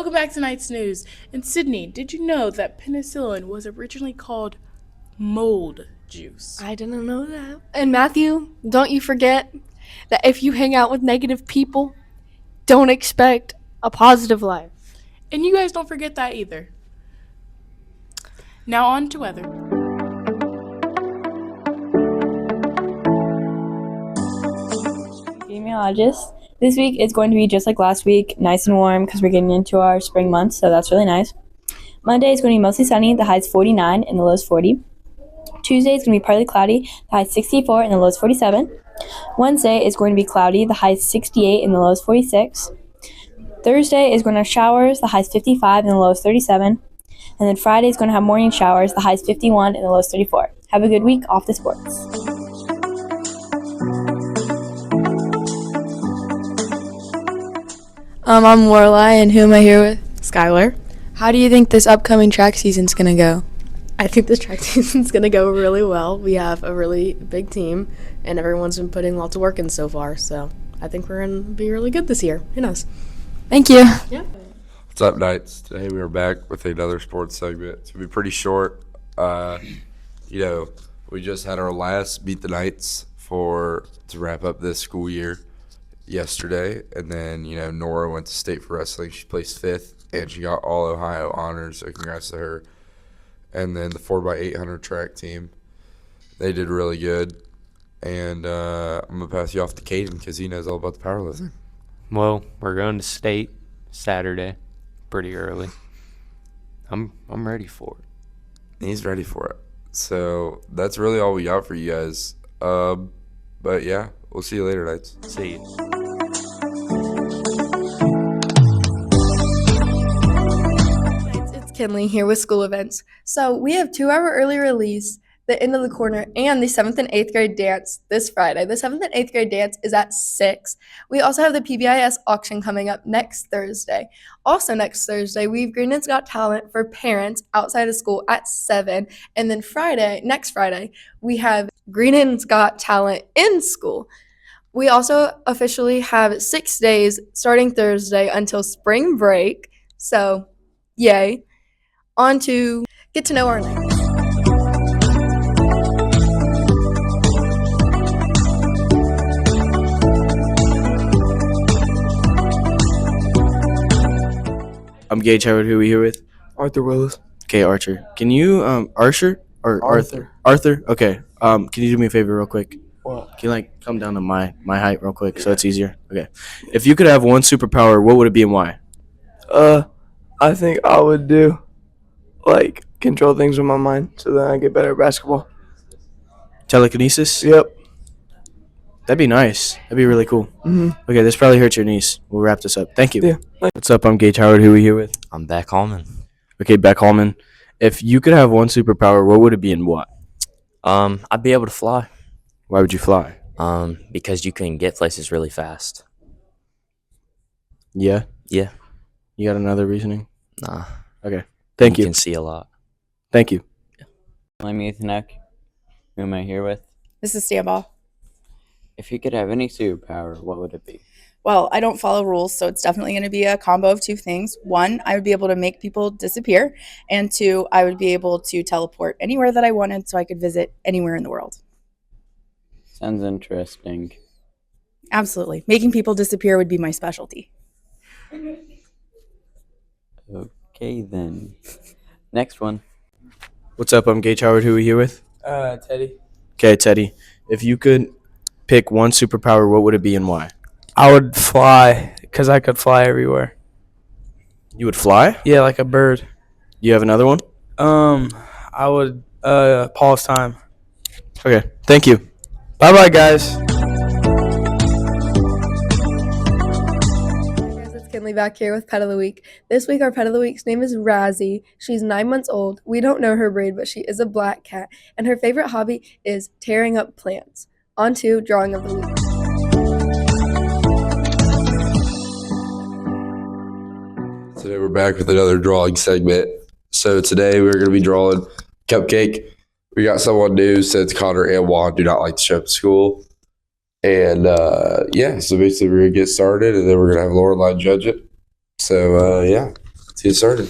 Welcome back to Tonight's News. And Sydney, did you know that penicillin was originally called mold juice? I didn't know that. And Matthew, don't you forget that if you hang out with negative people, don't expect a positive life. And you guys don't forget that either. Now on to weather. Epidemiologist. This week is going to be just like last week, nice and warm because we're getting into our spring months, so that's really nice. Monday is going to be mostly sunny, the high's 49 and the low's 40. Tuesday is going to be partly cloudy, the high's 64 and the low's 47. Wednesday is going to be cloudy, the high's 68 and the low's 46. Thursday is going to have showers, the high's 55 and the low's 37. And then Friday is going to have morning showers, the high's 51 and the low's 34. Have a good week. Off to sports. I'm Lorelai, and who am I here with? Skylar. How do you think this upcoming track season's gonna go? I think this track season's going to go really well. We have a really big team, and everyone's been putting lots of work in so far, so I think we're going to be really good this year. Who knows? Thank you. Yeah. What's up, Knights? Today we are back with another sports segment. It's going to be pretty short. We just had our last Beat the Knights to wrap up this school year yesterday, and then, Nora went to state for wrestling. She placed 5th, and she got all Ohio honors, so congrats to her. And then the 4x800 track team, they did really good. And I'm going to pass you off to Caden because he knows all about the powerlifting. Well, we're going to state Saturday pretty early. I'm ready for it. He's ready for it. So that's really all we got for you guys. But yeah, we'll see you later, Knights. See you. It's Kinley here with school events. So we have 2-hour early release, the end of the corner, and the 7th and 8th grade dance this Friday. The 7th and 8th grade dance is at 6. We also have the PBIS auction coming up next Thursday. Also next Thursday, we have Greenland's Got Talent for parents outside of school at 7. And then next Friday, we have Greenland's Got Talent in school. We also officially have 6 days starting Thursday until spring break. So, yay. On to get to know our Knights. I'm Gage Howard. Who are we here with? Arthur Willis. Okay, Archer. Can you, Archer? Or Arthur. Arthur? Okay. Can you do me a favor real quick? What? Can you, come down to my height real quick so it's easier? Okay. If you could have one superpower, what would it be and why? I think I would do, control things with my mind so then I get better at basketball. Telekinesis? Yep. That'd be nice. That'd be really cool. Mm-hmm. Okay, this probably hurts your niece. We'll wrap this up. Thank you. Yeah. What's up? I'm Gage Howard. Who are we here with? I'm Beck Hallman. Okay, Beck Hallman. If you could have one superpower, what would it be and what? I'd be able to fly. Why would you fly? Because you can get places really fast. Yeah? Yeah. You got another reasoning? Nah. Okay. Thank you. You can see a lot. Thank you. I'm Ethan Eck. Who am I here with? This is Stamball. If you could have any superpower, what would it be? Well, I don't follow rules, so it's definitely going to be a combo of 2 things. 1, I would be able to make people disappear. And 2, I would be able to teleport anywhere that I wanted so I could visit anywhere in the world. Sounds interesting. Absolutely. Making people disappear would be my specialty. Okay, then. Next one. What's up? I'm Gage Howard. Who are we here with? Teddy. Okay, Teddy. If you could pick one superpower, what would it be and why? I would fly because I could fly everywhere. You would fly? Yeah, like a bird. You have another one? I would pause time. Okay, thank you. Bye-bye, guys. It's Kinley back here with Pet of the Week. This week, our Pet of the Week's name is Razzie. She's 9 months old. We don't know her breed, but she is a black cat, and her favorite hobby is tearing up plants. On to Drawing of the Week. Today we're back with another drawing segment. So today we're going to be drawing Cupcake. We got someone new since Connor and Juan do not like to show up to school. And so basically we're going to get started and then we're going to have Lorelai judge it. So yeah, Let's get started.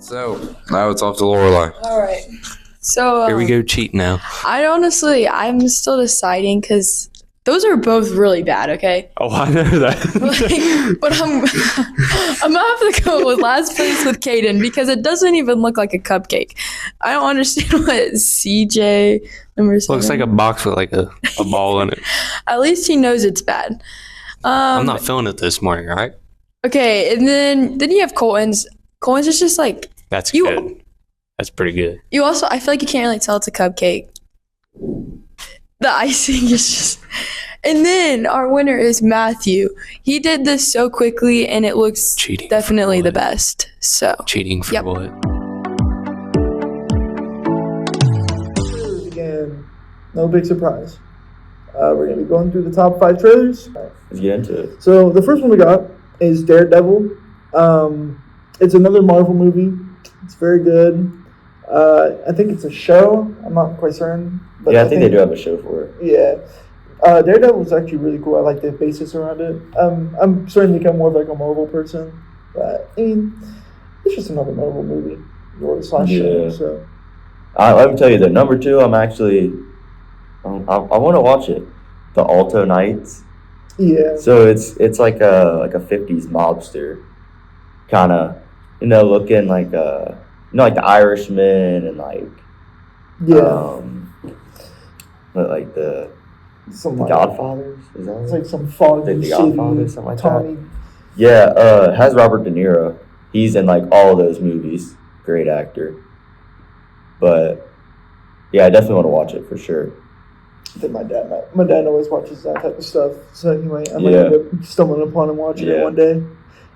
So now it's off to Lorelai. All right. So Here we go cheating now. I'm still deciding because those are both really bad. Okay. Oh, I know that. But I'm gonna have to go with last place with Caden because it doesn't even look like a cupcake. I don't understand what CJ number 7. Looks like a box with like a ball in it. At least he knows it's bad. I'm not feeling it this morning, right? Okay, and then you have Colton's. Colton's is just like That's You- good. That's pretty good. you also. I feel like you can't really tell it's a cupcake. The icing is just. And then our winner is Matthew. He did this so quickly, and it looks Cheating. definitely for the what? best. So Cheating for Yep. what? Again, no big surprise. We're going to be going through the top 5 trailers. Let's get into it. So the first one we got is Daredevil. It's another Marvel movie. It's very good. I think it's a show. I'm not quite certain. But Yeah, I think they do have a show for it. Yeah. Daredevil was actually really cool. I like the basis around it. I'm starting to become more of like a Marvel person. But, I mean, it's just another Marvel movie. Or slash show. Yeah. So. Let me tell you, the number 2, I'm actually, I want to watch it. The Alto Knights. Yeah. So it's like a 50s mobster, kind of, looking like like the Irishman and like Yeah. like the Some like, Godfathers. Is that It's it? like some foggy The city. Godfather, something like that. Tommy. Yeah, it has Robert De Niro. He's in like all of those movies. Great actor. But yeah, I definitely want to watch it for sure. I think my dad always watches that type of stuff. So anyway, I might Yeah. end up stumbling upon and watching it Yeah. one day.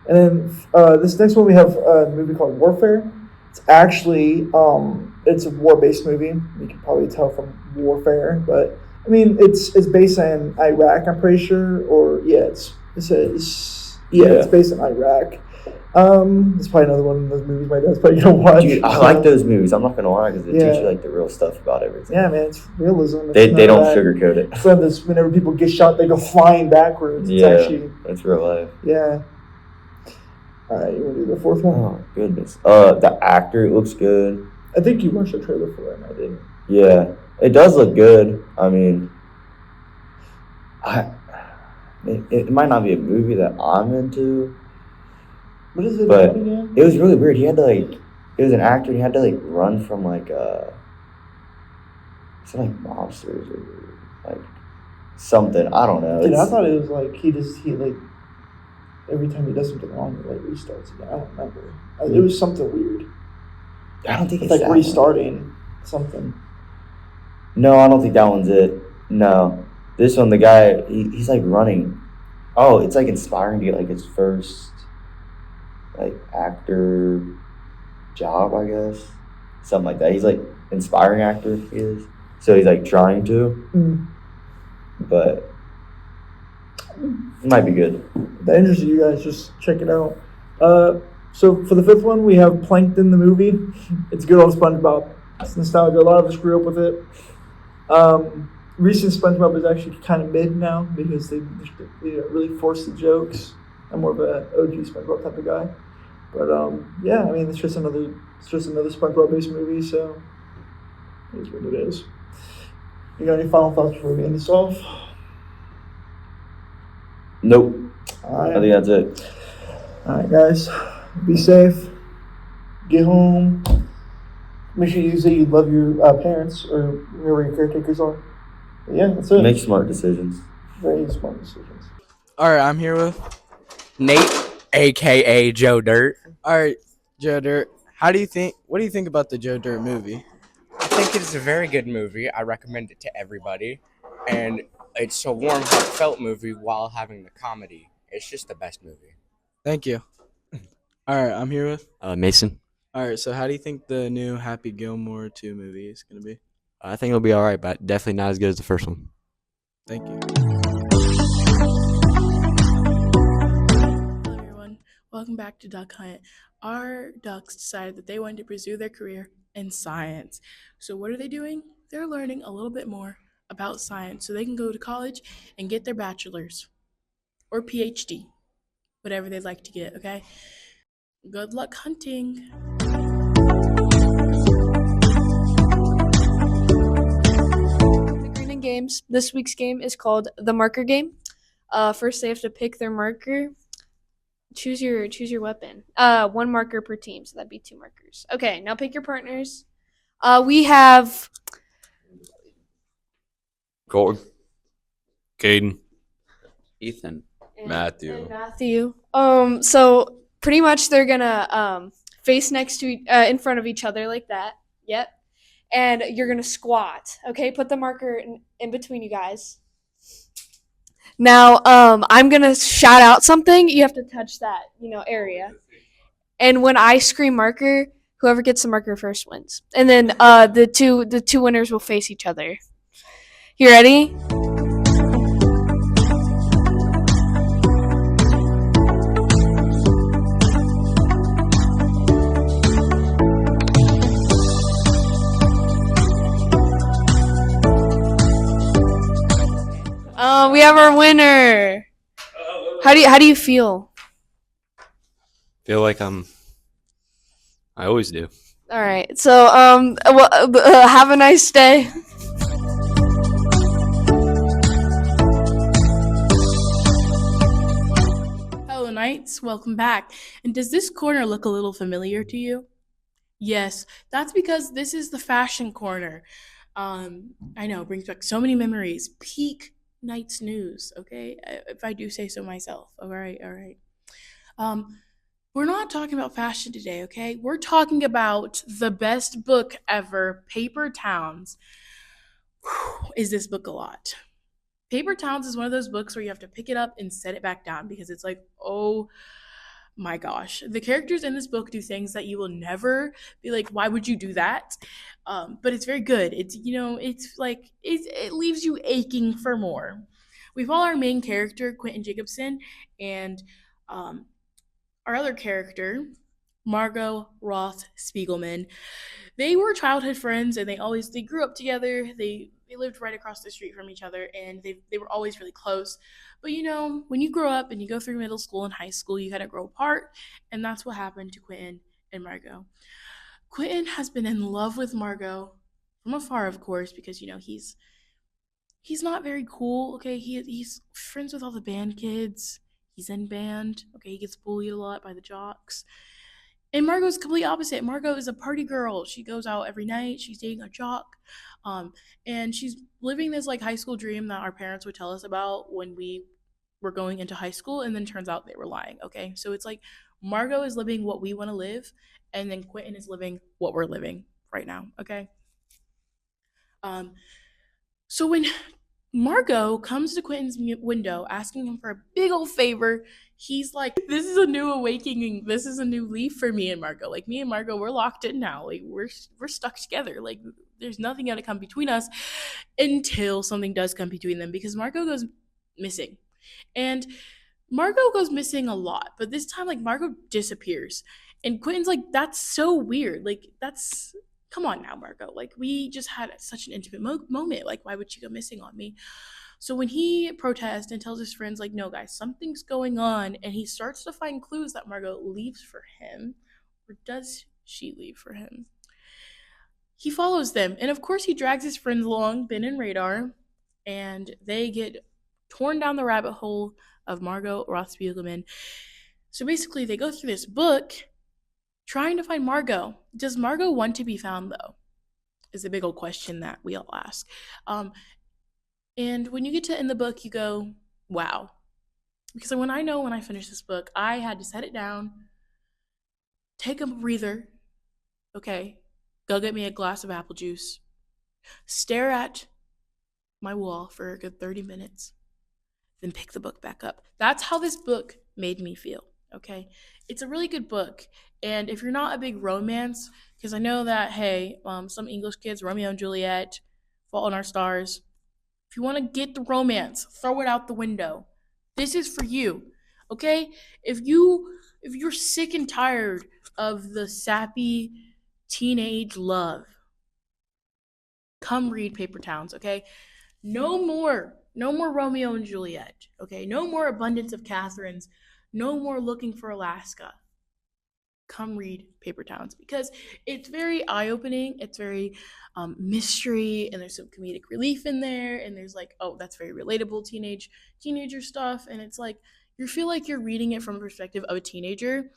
And then this next one we have a movie called Warfare. It's actually it's a war-based movie. You can probably tell from Warfare, but I mean it's based in Iraq. I'm pretty sure, or it's based in Iraq. It's probably another one of those movies my dad's probably gonna watch. Dude, I like those movies. I'm not gonna lie, because they Yeah. teach you like the real stuff about everything. Yeah, man, it's realism. It's They none don't of that. sugarcoat it. It's not this whenever people get shot, they go flying backwards. It's Yeah, actually, it's real life. yeah. All right, you want to do the fourth one? Oh goodness. The actor looks good. I think you watched the trailer for it, and I didn't. Yeah, it does look good. I mean, it might not be a movie that I'm into. What is it But about again? it was really weird. He had to it was an actor. And he had to like run from like some like monsters or like something. I don't know. Dude, I It's- thought it was like he like every time he does something wrong, he like restarts again. I don't remember. It was something weird. I don't think It's it's like that one. restarting something. No, I don't think that one's it. No, this one, the guy, he's like running. Oh, it's like inspiring to get like his first like actor job, I guess, something like that. He's like inspiring actor, he is. So he's like trying to, Mm. but it might be good. If that interests you guys, just check it out. So for the fifth one, we have Plankton the movie. It's good old SpongeBob. It's nostalgia. A lot of us grew up with it. Recent SpongeBob is actually kind of mid now because they really force the jokes. I'm more of a OG SpongeBob type of guy. But yeah, I mean it's just another SpongeBob based movie, so it is what it is. You got any final thoughts before we end this off? Nope. All I right. think that's it. All right, guys. Be safe. Get home. Make sure you say you love your parents or whoever your caretakers are. But yeah, that's it. Make smart decisions. Very smart decisions. All right, I'm here with Nate, aka Joe Dirt. All right, Joe Dirt. What do you think about the Joe Dirt movie? I think it's a very good movie. I recommend it to everybody. And it's a warm, heartfelt movie while having the comedy. It's just the best movie. Thank you. All right, I'm here with Mason. All right, so how do you think the new Happy Gilmore 2 movie is going to be? I think it'll be all right, but definitely not as good as the first one. Thank you. Welcome back to Duck Hunt. Our ducks decided that they wanted to pursue their career in science. So, what are they doing? They're learning a little bit more about science so they can go to college and get their bachelor's or PhD, whatever they'd like to get, okay? Good luck hunting. The Greening Games. This week's game is called the marker game. First, they have to pick their marker. Choose your weapon. One marker per team, so that'd be 2 markers. Okay, now pick your partners. We have Colton. Caden. Ethan. Matthew. Matthew. So pretty much they're gonna face next to in front of each other like that. Yep. And you're gonna squat. Okay, put the marker in between you guys. Now, I'm gonna shout out something. You have to touch that, area. And when I scream marker, whoever gets the marker first wins. And then the two winners will face each other. You ready? We have our winner. How do you feel? Feel like I always do. All right. So have a nice day. Hello, Knights. Welcome back. And does this corner look a little familiar to you? Yes, that's because this is the fashion corner. I know, it brings back so many memories. Peak Knights news, okay? If I do say so myself. All right. We're not talking about fashion today, okay? We're talking about the best book ever, Paper Towns. Whew, is this book a lot? Paper Towns is one of those books where you have to pick it up and set it back down because it's like, oh my gosh. The characters in this book do things that you will never be like, why would you do that? But it's very good. It's, it's like, it leaves you aching for more. We follow our main character, Quentin Jacobson, and our other character, Margot Roth Spiegelman. They were childhood friends and they grew up together. They lived right across the street from each other and they were always really close. But when you grow up and you go through middle school and high school, you kind of grow apart. And that's what happened to Quentin and Margot. Quentin has been in love with Margot from afar, of course, because, he's not very cool. Okay, he's friends with all the band kids. He's in band. Okay, he gets bullied a lot by the jocks. And Margot's complete opposite. Margot is a party girl. She goes out every night. She's dating a jock. And she's living this high school dream that our parents would tell us about when we were going into high school, and then turns out they were lying. Okay, so it's like Margot is living what we want to live, and then Quentin is living what we're living right now. Okay. So when Margot comes to Quentin's window asking him for a big old favor, he's like, this is a new awakening. This is a new leaf for me and Margot. Like, me and Margot, we're locked in now. Like, we're stuck together. Like, there's nothing going to come between us until something does come between them, because Margot goes missing. And Margot goes missing a lot, but this time, Margot disappears. And Quentin's like, that's so weird. Come on now, Margot. We just had such an intimate moment. Why would she go missing on me? So when he protests and tells his friends, no, guys, something's going on, and he starts to find clues that Margot leaves for him, or does she leave for him? He follows them, and of course he drags his friends along, Ben and Radar, and they get torn down the rabbit hole of Margot Roth Spiegelman. So basically, they go through this book trying to find Margot. Does Margot want to be found, though? Is a big old question that we all ask. And when you get to end the book, you go, wow. Because when I finished this book, I had to set it down, take a breather, okay, go get me a glass of apple juice, stare at my wall for a good 30 minutes, then pick the book back up. That's how this book made me feel, okay? It's a really good book. And if you're not a big romance, because I know that, hey, some English kids, Romeo and Juliet, Fault in Our Stars, if you want to get the romance, throw it out the window. This is for you, okay? If you if you're sick and tired of the sappy teenage love, come read Paper Towns, okay? No more Romeo and Juliet, okay? No more abundance of Catherines. No more looking for Alaska. Come read Paper Towns because it's very eye-opening. It's very mystery, and there's some comedic relief in there, and there's like, oh, that's very relatable teenager stuff, and it's like you feel like you're reading it from the perspective of a teenager,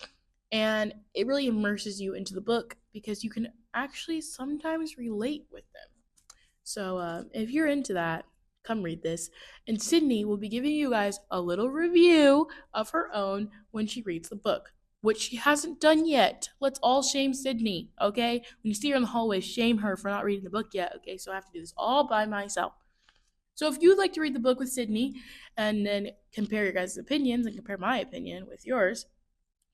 and it really immerses you into the book because you can actually sometimes relate with them. So if you're into that, come read this. And Sydney will be giving you guys a little review of her own when she reads the book, which she hasn't done yet. Let's all shame Sydney, okay? When you see her in the hallway, shame her for not reading the book yet, okay? So I have to do this all by myself. So if you'd like to read the book with Sydney and then compare your guys' opinions and compare my opinion with yours,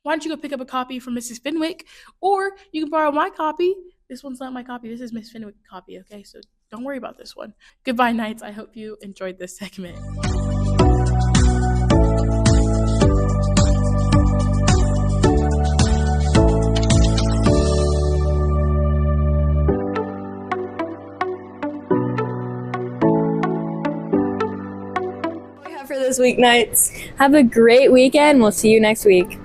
why don't you go pick up a copy from Mrs. Fenwick, or you can borrow my copy. This one's not my copy. This is Miss Fenwick's copy, okay? So don't worry about this one. Goodbye, Knights. I hope you enjoyed this segment. For this week, Knights. Have a great weekend. We'll see you next week.